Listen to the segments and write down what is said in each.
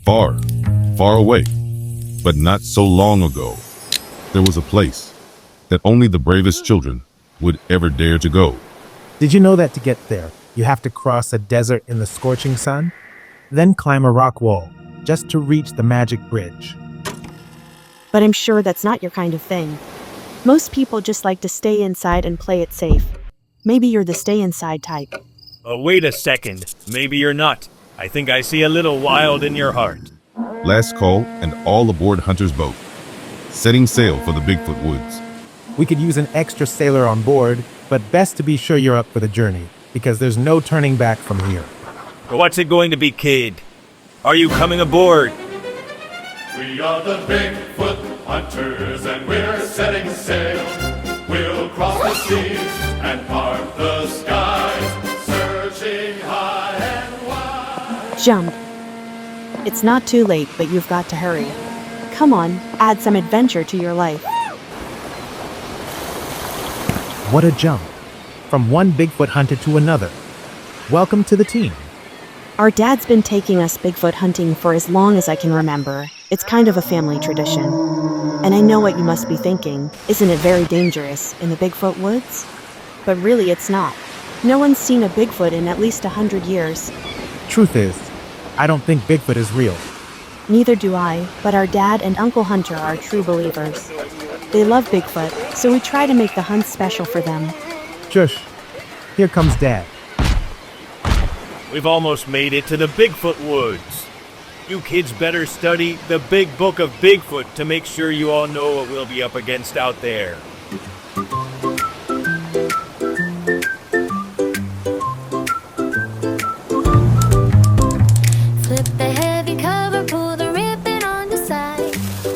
Far, far away, but not so long ago, there was a place that only the bravest children would ever dare to go. Did you know that to get there, you have to cross a desert in the scorching sun? Then climb a rock wall, just to reach the magic bridge. But I'm sure that's not your kind of thing. Most people just like to stay inside and play it safe. Maybe you're the stay inside type. Oh, wait a second. Maybe you're not. I think I see a little wild in your heart. Last call and all aboard Hunter's boat, setting sail for the Bigfoot Woods. We could use an extra sailor on board, but best to be sure you're up for the journey, because there's no turning back from here. But what's it going to be, kid? Are you coming aboard? We are the Bigfoot hunters and we're setting sail. We'll cross the seas and part the skies, searching high and wide. Jump. It's not too late, but you've got to hurry. Come on, add some adventure to your life. What a jump! From one Bigfoot hunter to another. Welcome to the team. Our dad's been taking us Bigfoot hunting for as long as I can remember. It's kind of a family tradition. And I know what you must be thinking. Isn't it very dangerous in the Bigfoot Woods? But really it's not. No one's seen a Bigfoot in at least 100 years. Truth is, I don't think Bigfoot is real. Neither do I, but our dad and Uncle Hunter are true believers. They love Bigfoot, so we try to make the hunt special for them. Shush. Here comes Dad. We've almost made it to the Bigfoot Woods. You kids better study the Big Book of Bigfoot to make sure you all know what we'll be up against out there. Flip the heavy cover, pull the ribbon on the side.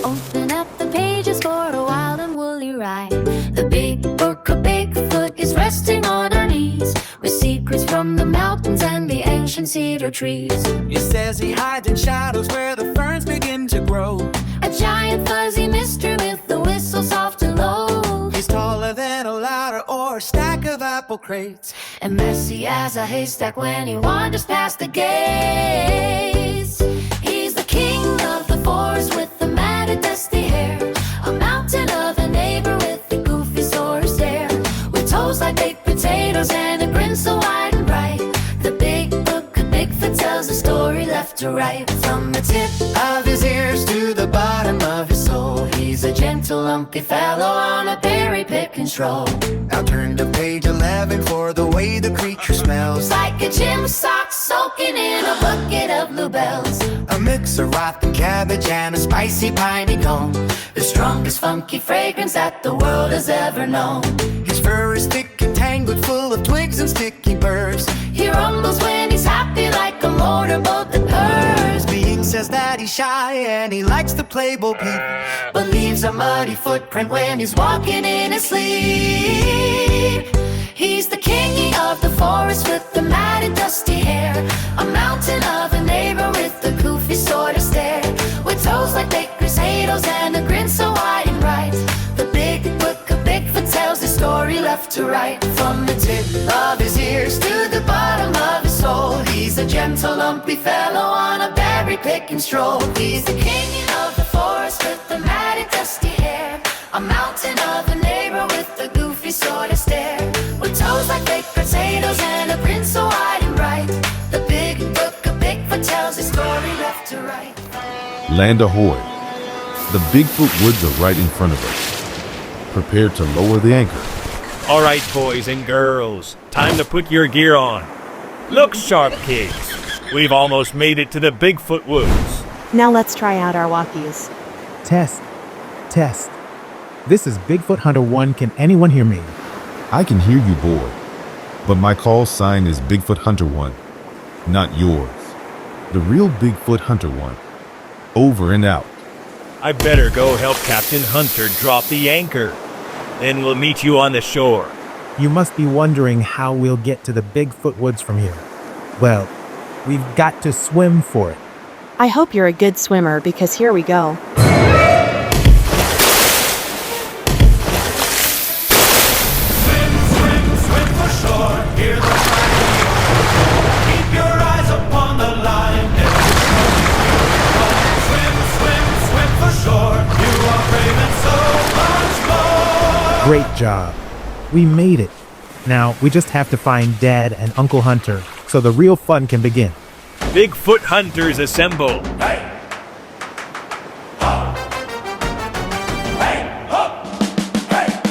Open up the pages for a wild and woolly ride. The Big Book of Bigfoot is resting on our knees, with secrets from the mountains and the ancient cedar trees. It says he hides in shadows where the ferns begin to grow. A giant fuzzy mystery with the whistle soft and low. He's taller than a ladder or a stack of apple crates, And messy as a haystack when he wanders past the gates. He's the king of the forest with the matted dusty hair, a mountain of a neighbor with the goofy sore stare, with toes like baked potatoes and a grin so wide and bright. The Big Book of Bigfoot tells a story left to right. From the tip of his ears to the bottom of his soul. he's a gentle lumpy fellow on a berry picking stroll. Now turn to page 11 for the way the creature smells. Like a gym sock soaking in a bucket of bluebells. A mix of rotten cabbage and a spicy piney cone. The strongest funky fragrance that the world has ever known. His fur is thick and tangled, full of twigs and sticky burrs. He rumbles when he's happy like a motorboat that purrs. Being says that he's shy and he likes to play bo peep, But leaves a muddy footprint when he's walking in his sleep. He's the king of the forest with the matted dusty hair, a mountain of a neighbor with the goofy sort of stare, with toes like baked potatoes and a grin so wide and bright. The Big Book of Bigfoot tells his story left to right. From the tip of his ears to the bottom of his soul, he's a gentle lumpy fellow on a berry picking stroll. He's the king of the forest with the matted dusty hair, a mountain of a neighbor with the goofy sort of stare, with toes like baked potatoes and a grin so wide and bright. The Big Book of Bigfoot tells his story left to right. Land ahoy. The Bigfoot Woods are right in front of us. Prepare to lower the anchor. All right, boys and girls, time to put your gear on. Look sharp, kids. We've almost made it to the Bigfoot Woods. Now let's try out our walkies. Test. Test. This is Bigfoot Hunter 1. Can anyone hear me? I can hear you, boy, but my call sign is Bigfoot Hunter 1, not yours. The real Bigfoot Hunter 1. Over and out. I better go help Captain Hunter drop the anchor. Then we'll meet you on the shore. You must be wondering how we'll get to the Bigfoot Woods from here. Well, we've got to swim for it. I hope you're a good swimmer because here we go. Swim for shore, hear the flag. Keep your eyes upon the line. Every stroke you Great job. We made it. Now, we just have to find Dad and Uncle Hunter so the real fun can begin. Bigfoot hunters assemble.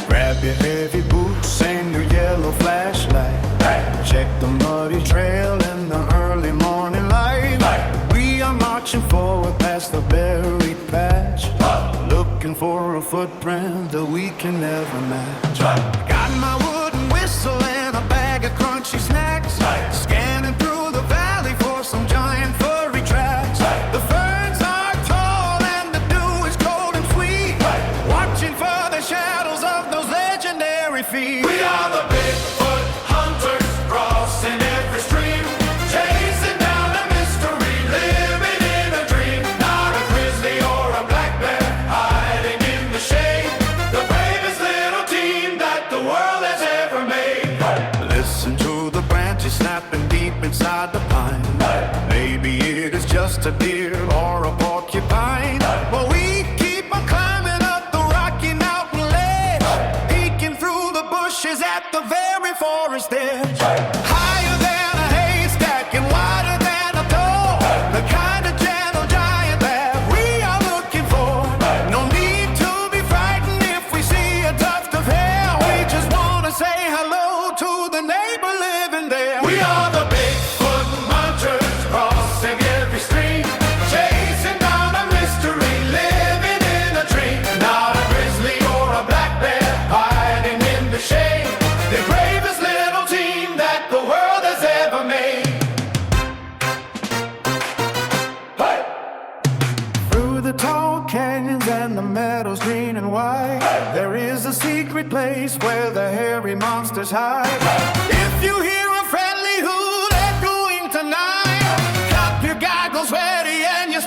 Grab your heavy boots and your yellow flashlight. Check the muddy trail in the early morning light. We are marching forward past the buried patch, looking for a footprint that we can never match. Got my wooden whistle and a bag of crunchy snacks, scanning through the valley for some giant furry tracks. The ferns are tall and the dew is cold and sweet, watching for the shadows of those legendary feet. We are the Bigfoot hunters, crossing every stream, chasing down a mystery, living in a dream. Not a grizzly or a black bear, hiding in the shade, the bravest little team that the world has ever made. Listen to the branches snapping deep inside the pine. Maybe it is just a deer or a porcupine. But we keep on climbing up the Rocky Mountain ledge, peeking through the bushes at the very forest edge. Higher than a haystack and wider than a toe, the kind of gentle giant that we are looking for. No need to be frightened if we see a tuft of hair. We just want to say hello to the neighbor living there. We are the Bigfoot hunters, crossing every stream, chasing down a mystery, living in a dream. Not a grizzly or a black bear, hiding in the shade, the bravest little team that the world has ever made. Hey! Through the tall canyons and the meadows green and white, there is a secret place where the hairy monsters hide. If you hear a friendly hoot echoing tonight, clap your goggles ready and you